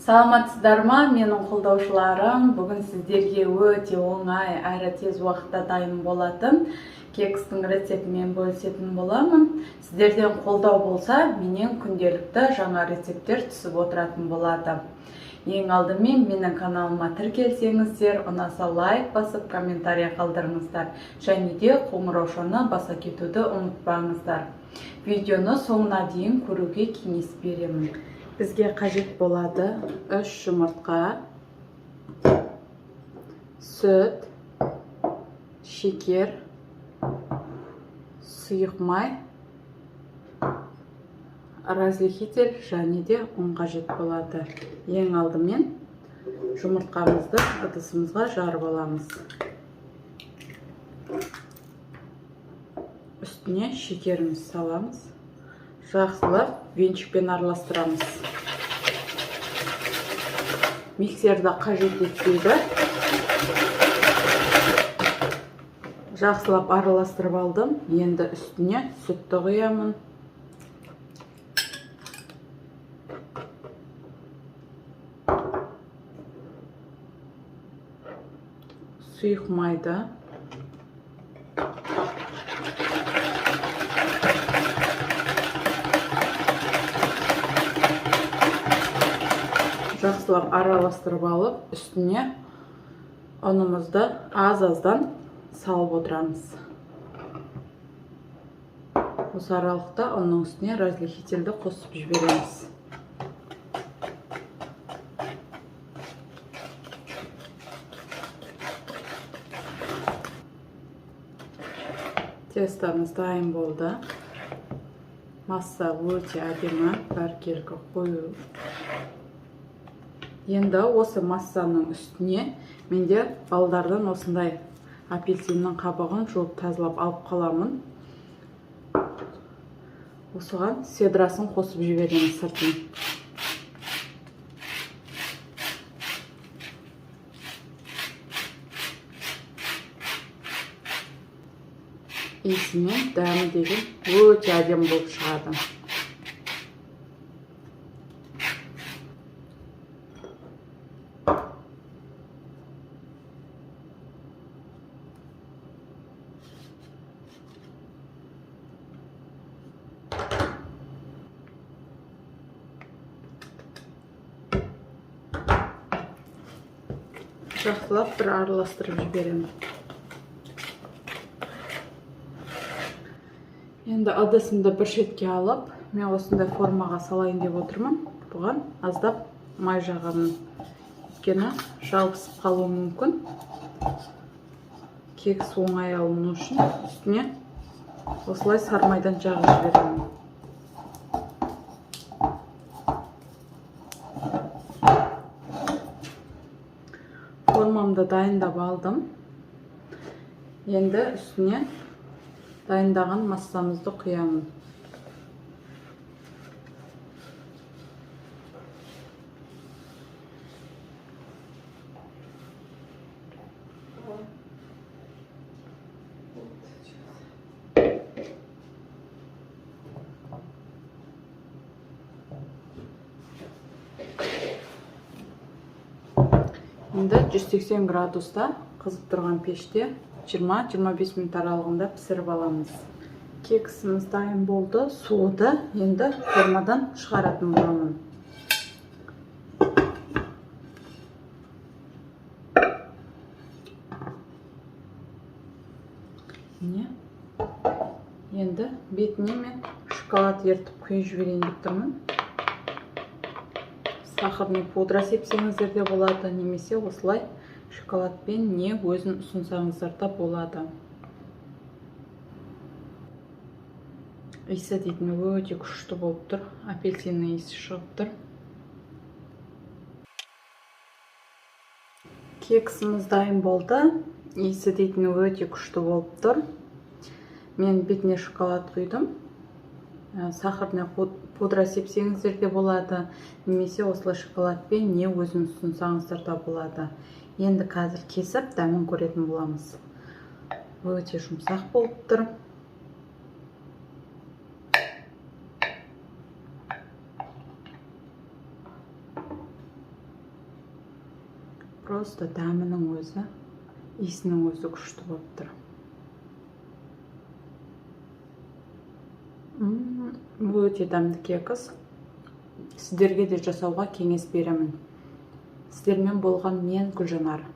Саламатсыздар ма, менің қолдаушыларым? Бүгін сіздерге өте оңай әрі тез уақытта дайын болатын кекстің рецептімен бөлісетін боламын. Сіздерден қолдау болса, менен күнделікті жаңа рецепттер түсіп отыратын болады. Ең алдымен менің каналыма тіркелсеңіздер, ұнаса лайк басып, комментарий қалдырыңыздар. Және де қоңыраушаны баса кетуді ұмытпаңыздар. Видеоны соңына дейін көруге кеңес беремін. Бізге қажет болады 3 жұмыртқа, сүт, шекер, сұйық май, разрыхитель және де ұн қажет болады. Ең алдымен жұмыртқамызды ыдысымызға жарып аламыз. Үстіне шекерімізді саламыз. Жақсылап венчикпен араластырамыз. Миксерді қажет етпейді. Жақсылап араластырып алдым. Енді үстіне сүтті құямын. Сұйық майды. Жақсылап араластырып алып, үстіне ұнымызды аз-аздан салып отырамыз. Осы аралықта ұнның үстіне разрыхительді қосып жібереміз. Тестамыз дайын болды. Масса өте әдемі, бәркелкі қою. Енді осы массаның үстіне менде балдардан осындай апельсиннің қабығын жуып тазалап алып қаламын. Осыған седрасын қосып жіберемін сыртын. Иісімен дәмі деген өте әдемі болып шығады. Жақсылап бір араластырып жіберемін. Енді ыдысымды бір шетке алып, мен осындай формаға салайын деп отырмын. Бұған аздап май жағамын. Өйткені жабысып қалуы мүмкін. Кекс оңай алыну үшін үстіне осылай сармайдан жағып жіберемін. Формамды дайындап алдым. Енді үстіне дайындаған массамызды құямын. Енді 180 градуста қызып тұрған пеште 20-25 минут аралығында пісіріп аламыз. Кексіміз дайын болды. Суды енді формадан шығаратын боламын. Енді бетіне мен шоколад ертіп құйып жіберейін деп тұрмын. Сахарный пудра сепсеңіздер де болады, немесе осылай шоколадпен не өзін ұсынсаңыздар да болады. Иісі дейтін өте күшті болып тұр. Апельсиннің иісі шығып тұр. Кексіміз дайын болды. Иісі дейтін өте күшті болып тұр. Мен бетіне шоколад құйдым. Сахарный пудра сепсеңіздер де болады, немесе осылай шоколадпен не өзін ұсынсаңыздар да болады. Енді қазір кесіп дәмін көретін боламыз. Өте жұмсақ болып тұр. Просто дәмінің өзі, иісінің өзі күшті болып тұр. Өте дәмді кекіс. Сіздерге де жасауға кеңес беремін. Сіздермен болған мен Гүлжанар.